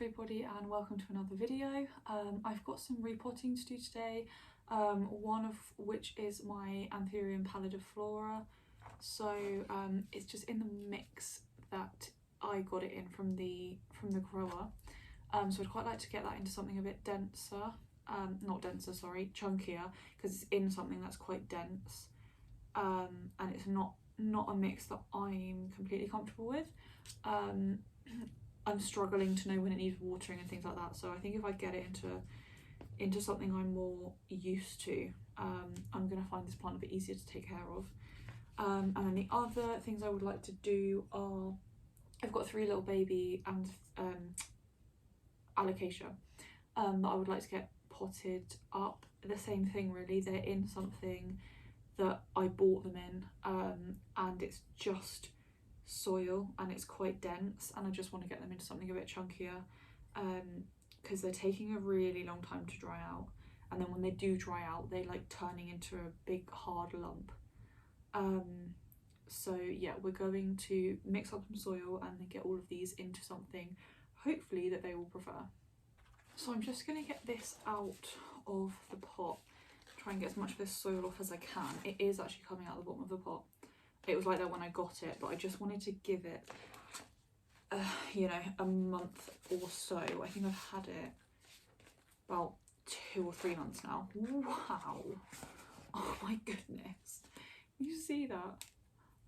everybody and welcome to another video. I've got some repotting to do today, one of which is my Anthurium Pallidiflorum. So it's just in the mix that I got it in from the grower. So I'd quite like to get that into something a bit denser, chunkier, because it's in something that's quite dense, and it's not a mix that I'm completely comfortable with. I'm struggling to know when it needs watering and things like that, so I think if I get it into something I'm more used to, I'm going to find this plant a bit easier to take care of. And then the other things I would like to do are, I've got 3 little baby and alocasia that I would like to get potted up. The same thing really, they're in something that I bought them in, and it's just soil and it's quite dense, and I just want to get them into something a bit chunkier, because they're taking a really long time to dry out, and then when they do dry out they like turning into a big hard lump. So yeah, we're going to mix up some soil and then get all of these into something hopefully that they will prefer. So I'm just going to get this out of the pot, try and get as much of this soil off as I can. It is actually coming out the bottom of the pot. It was like that when I got it, but I just wanted to give it, you know, a month or so. I think I've had it about 2 or 3 months now. Wow. Oh my goodness. You see that?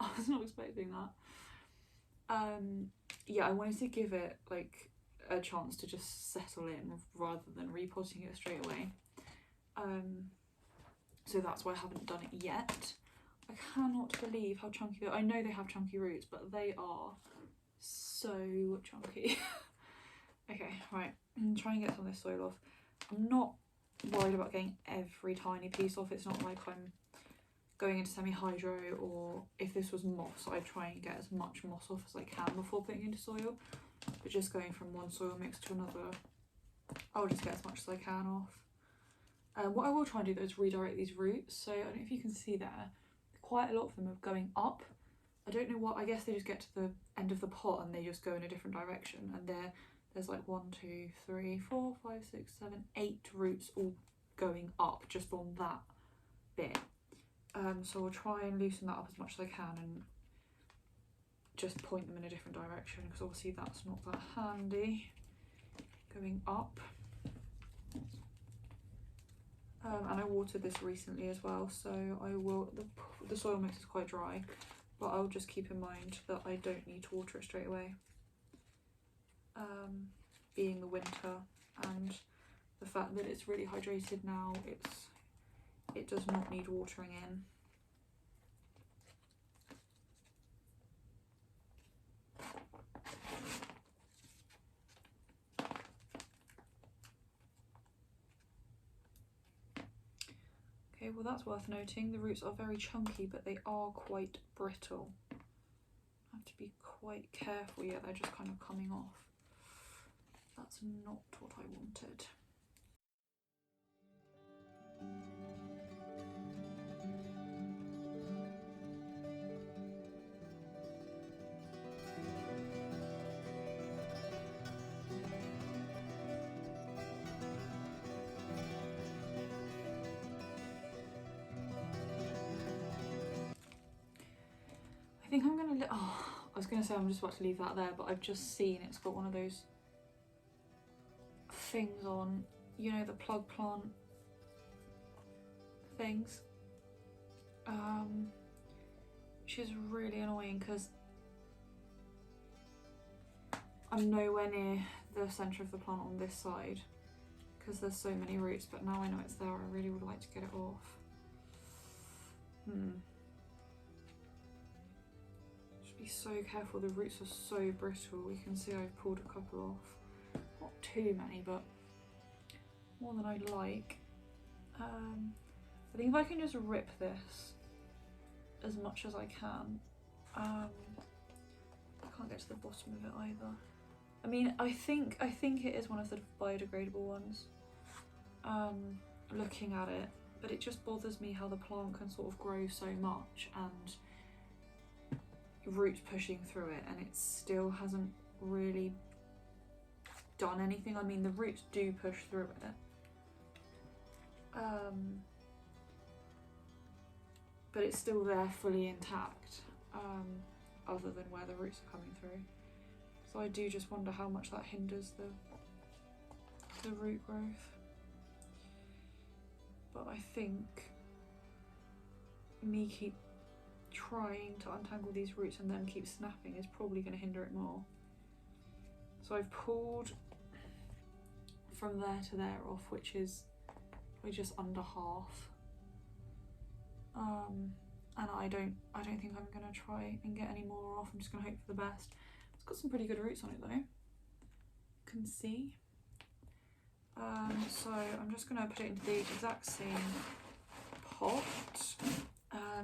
I was not expecting that. Yeah, I wanted to give it like a chance to just settle in rather than repotting it straight away. So that's why I haven't done it yet. I cannot believe how chunky they are. I know they have chunky roots, but they are so chunky. Okay, right, I'm trying to get some of this soil off. I'm not worried about getting every tiny piece off. It's not like I'm going into semi-hydro, or if this was moss, I'd try and get as much moss off as I can before putting into soil. But just going from one soil mix to another, I'll just get as much as I can off. What I will try and do though is redirect these roots. So I don't know if you can see there, quite a lot of them are going up. I don't know what, I guess they just get to the end of the pot and they just go in a different direction, and there's like 1, 2, 3, 4, 5, 6, 7, 8 roots all going up just on that bit. So I'll try and loosen that up as much as I can and just point them in a different direction, because obviously that's not that handy going up. And I watered this recently as well, so I will, the soil mix is quite dry, but I'll just keep in mind that I don't need to water it straight away, being the winter and the fact that it's really hydrated now. It does not need watering in. Okay, well that's worth noting. The roots are very chunky, but they are quite brittle. I have to be quite careful. Yeah, they're just kind of coming off. That's not what I wanted. I think I'm gonna, I was gonna say I'm just about to leave that there, but I've just seen it's got one of those things on, you know, the plug plant things, which is really annoying because I'm nowhere near the centre of the plant on this side because there's so many roots, but now I know it's there, I really would like to get it off. Be so careful, the roots are so brittle. You can see I've pulled a couple off, not too many but more than I'd like. I think if I can just rip this as much as I can. I can't get to the bottom of it either. I mean, I think it is one of the biodegradable ones, looking at it, but it just bothers me how the plant can sort of grow so much and roots pushing through it, and it still hasn't really done anything. I mean, the roots do push through it. But it's still there fully intact, other than where the roots are coming through. So I do just wonder how much that hinders the root growth. But I think me keep trying to untangle these roots and then keep snapping is probably going to hinder it more. So I've pulled from there to there off, which is probably just under half. And I don't think I'm gonna try and get any more off. I'm just gonna hope for the best. It's got some pretty good roots on it though, you can see. So I'm just gonna put it into the exact same pot,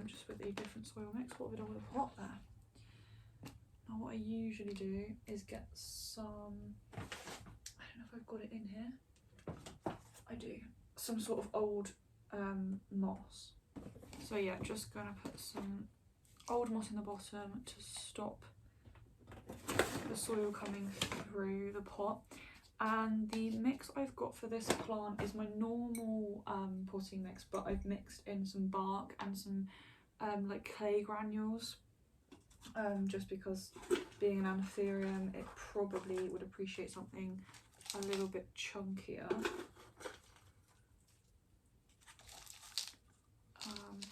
just with a different soil mix. What have I done with the pot there? Now what I usually do is get some, I don't know if I've got it in here. I do. Some sort of old moss. So yeah, just gonna put some old moss in the bottom to stop the soil coming through the pot. And the mix I've got for this plant is my normal potting mix, but I've mixed in some bark and some like clay granules, just because being an Anthurium, it probably would appreciate something a little bit chunkier.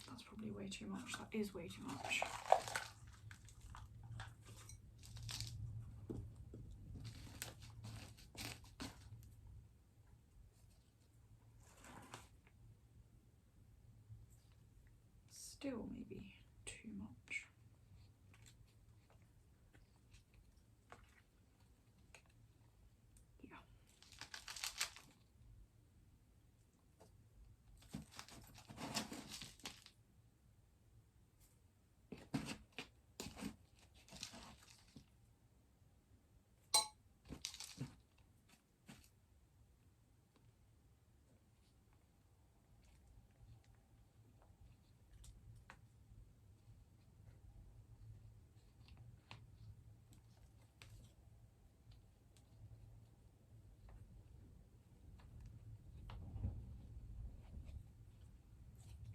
That's probably way too much. That is way too much. Still maybe too much. Yeah.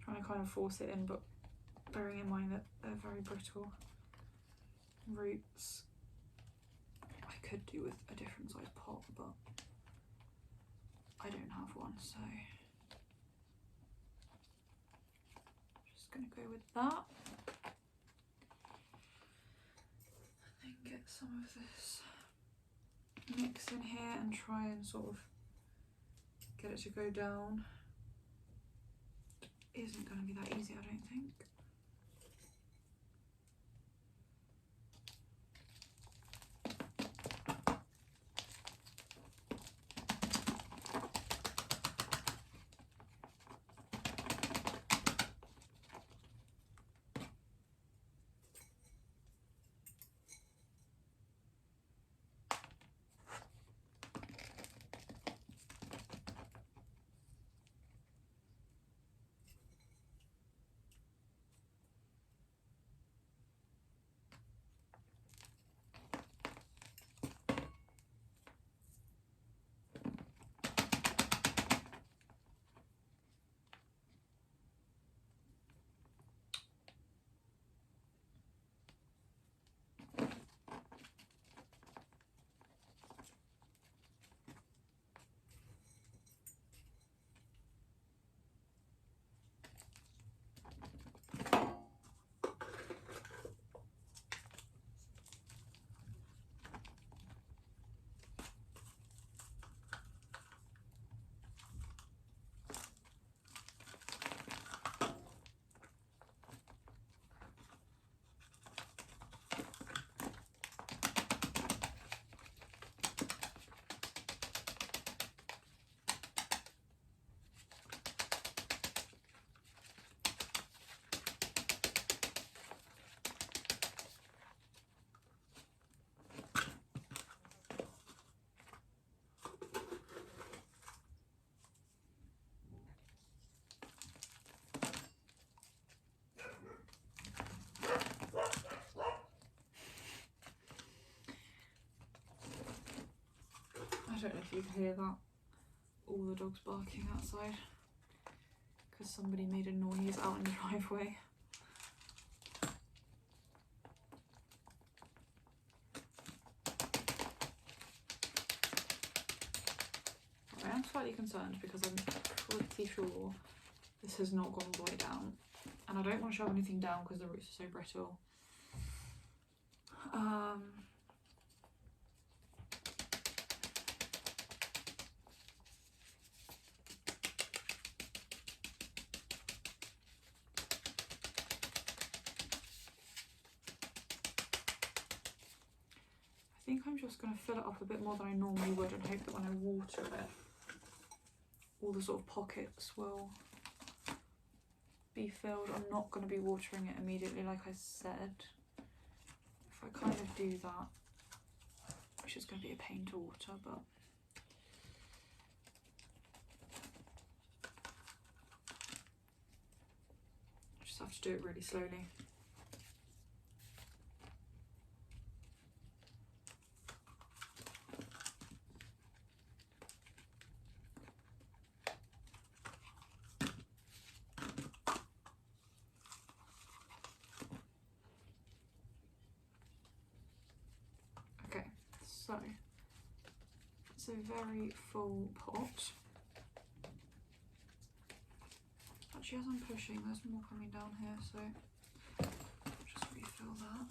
Trying to kind of force it in, but bearing in mind that they're very brittle roots. I could do with a different size pot, but I don't have one, so just gonna go with that. And then get some of this mix in here and try and sort of get it to go down. Isn't going to be that easy, I don't think. don't know if you can hear that. All the dogs barking outside because somebody made a noise out in the driveway. I am slightly concerned because I'm pretty sure this has not gone all the way down, and I don't want to shove anything down because the roots are so brittle. I think I'm just going to fill it up a bit more than I normally would and hope that when I water it, all the sort of pockets will be filled. I'm not going to be watering it immediately like I said. If I kind of do that, which is going to be a pain to water, but I just have to do it really slowly. So, it's a very full pot. Actually, as I'm pushing, there's more coming down here, so I'll just refill that.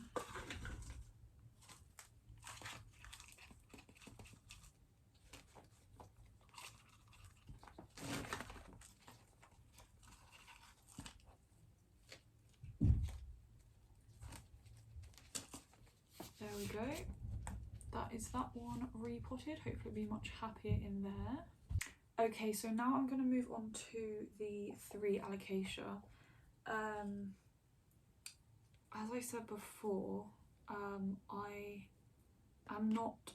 There we go. That is that one repotted. Hopefully it'll be much happier in there. Okay, so now I'm going to move on to the 3 alocasia. As I said before, I am not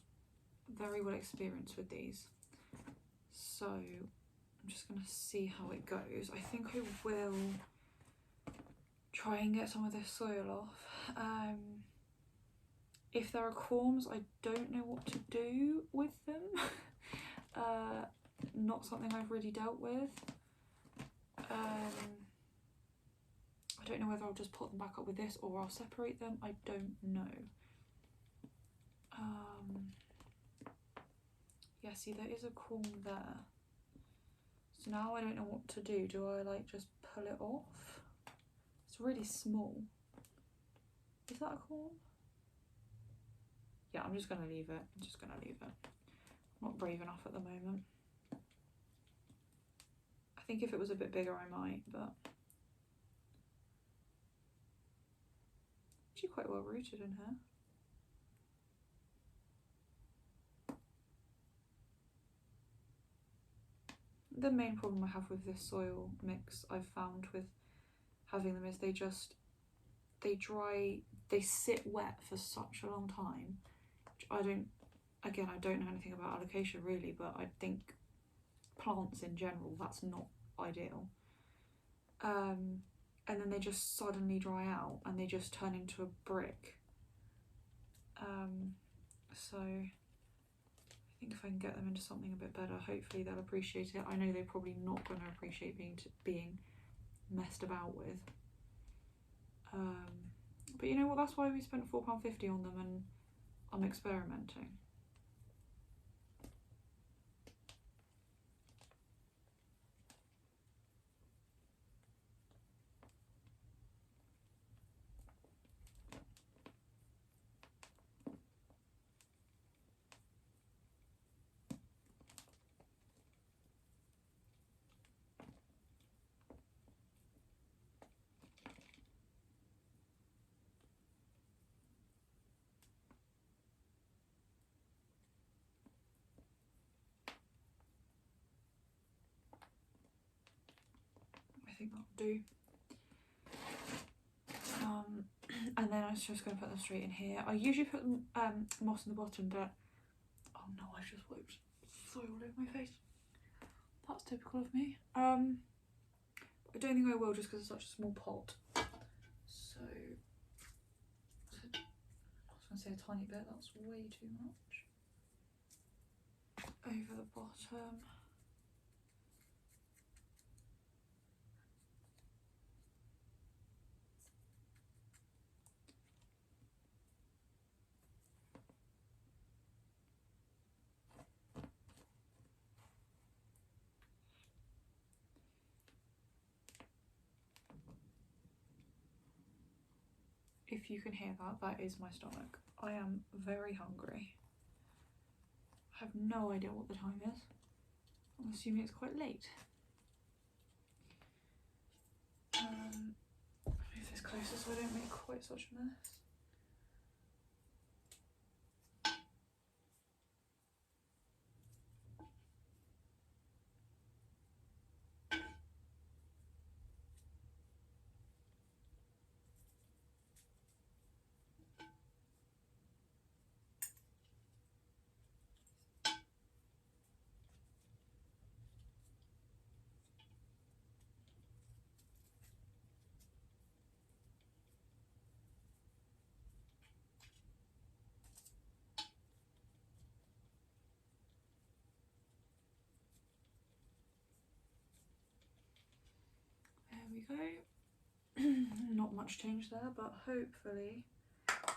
very well experienced with these, so I'm just going to see how it goes. I think I will try and get some of this soil off. If there are corms, I don't know what to do with them. Not something I've really dealt with. I don't know whether I'll just put them back up with this or I'll separate them. I don't know. Yeah, see, there is a corm there. So now I don't know what to do. Do I like just pull it off? It's really small. Is that a corm? Yeah, I'm just going to leave it. I'm just going to leave it. I'm not brave enough at the moment. I think if it was a bit bigger I might, but actually quite well rooted in here. The main problem I have with this soil mix I've found with having them is they dry, they sit wet for such a long time. I don't know anything about alocasia really, but I think plants in general, that's not ideal. And then they just suddenly dry out and they just turn into a brick. So I think if I can get them into something a bit better, hopefully they'll appreciate it. I know they're probably not going to appreciate being messed about with. But you know what, that's why we spent £4.50 on them and I'm experimenting. I think that'll do. And then I was just going to put them straight in here. I usually put moss in the bottom, but oh no, I just wiped soil all over my face. That's typical of me. I don't think I will, just because it's such a small pot. So I was going to say a tiny bit, that's way too much. bottom. If you can hear that, that is my stomach. I am very hungry. I have no idea what the time is. I'm assuming it's quite late. Move this closer so I don't make quite such a mess. There we go. Not much change there, but hopefully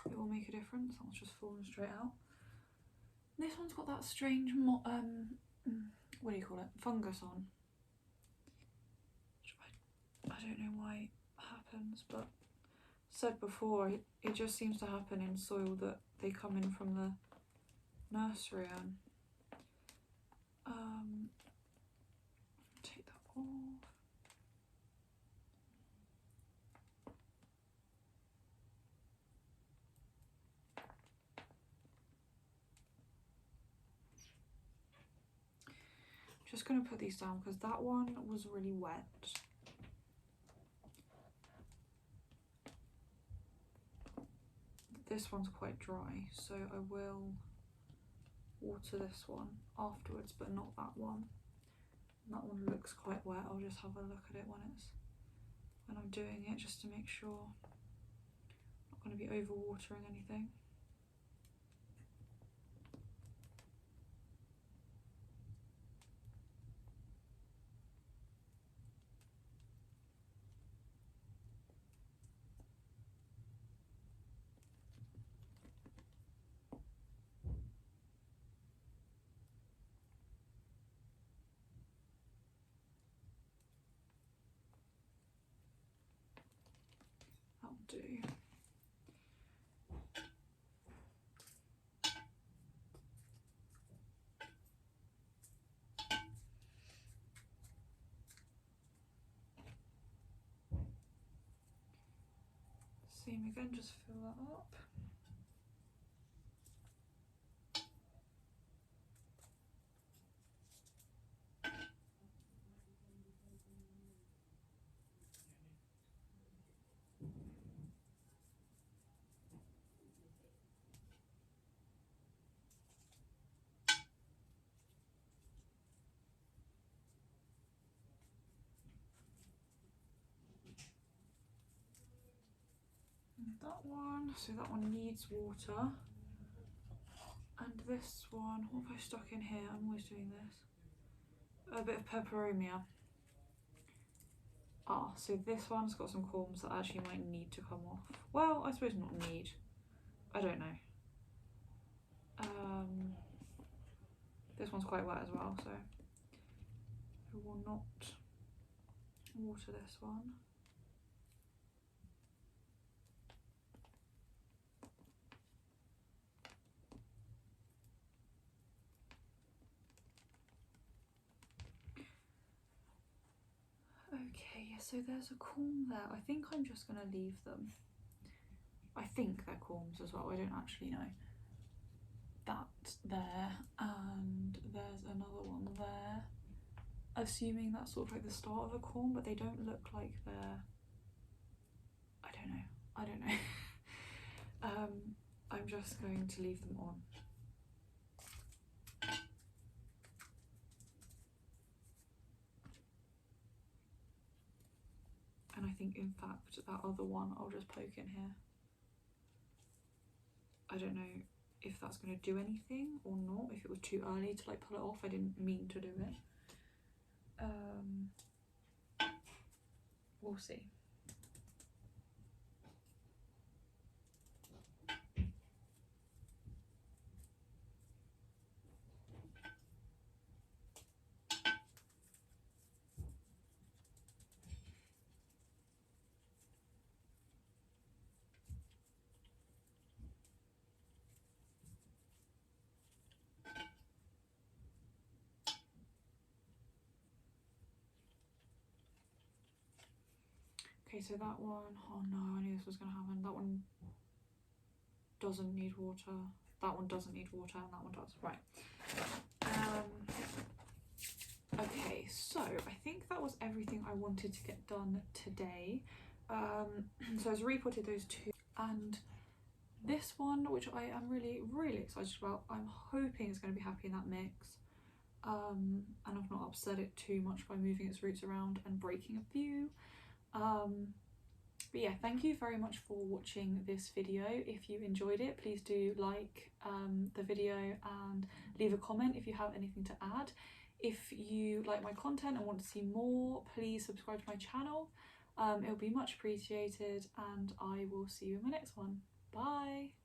it will make a difference. That's just fallen straight out. This one's got that strange what do you call it? Fungus on. I don't know why it happens, but said before, it just seems to happen in soil that they come in from the nursery on. Take that off. Just going to put these down because that one was really wet. This one's quite dry, so I will water this one afterwards, but not that one. And that one looks quite wet. I'll just have a look at it when I'm doing it, just to make sure I'm not going to be over watering anything. That'll do. Same again, just fill that up. That one, so that one needs water. And this one, what have I stuck in here? I'm always doing this. A bit of peperomia. Ah, so this one's got some corms that actually might need to come off. Well, I suppose not need. I don't know. This one's quite wet as well, so I will not water this one. Okay, so there's a corm there. I think I'm just going to leave them. I think they're corms as well, I don't actually know. That there, and there's another one there. Assuming that's sort of like the start of a corm, but they don't look like they're... I don't know. I'm just going to leave them on. And I think, in fact, that other one I'll just poke in here. I don't know if that's going to do anything or not, if it was too early to like pull it off. I didn't mean to do it. We'll see. Okay, so that one, oh no, I knew this was going to happen. That one doesn't need water. That one doesn't need water, and that one does. Right. Okay, so I think that was everything I wanted to get done today. So I repotted those two, and this one, which I am really, really excited about, I'm hoping it's going to be happy in that mix. And I've not upset it too much by moving its roots around and breaking a few. But yeah, thank you very much for watching this video. If you enjoyed it, please do like the video and leave a comment if you have anything to add. If you like my content and want to see more, please subscribe to my channel. It'll be much appreciated, and I will see you in my next one. Bye!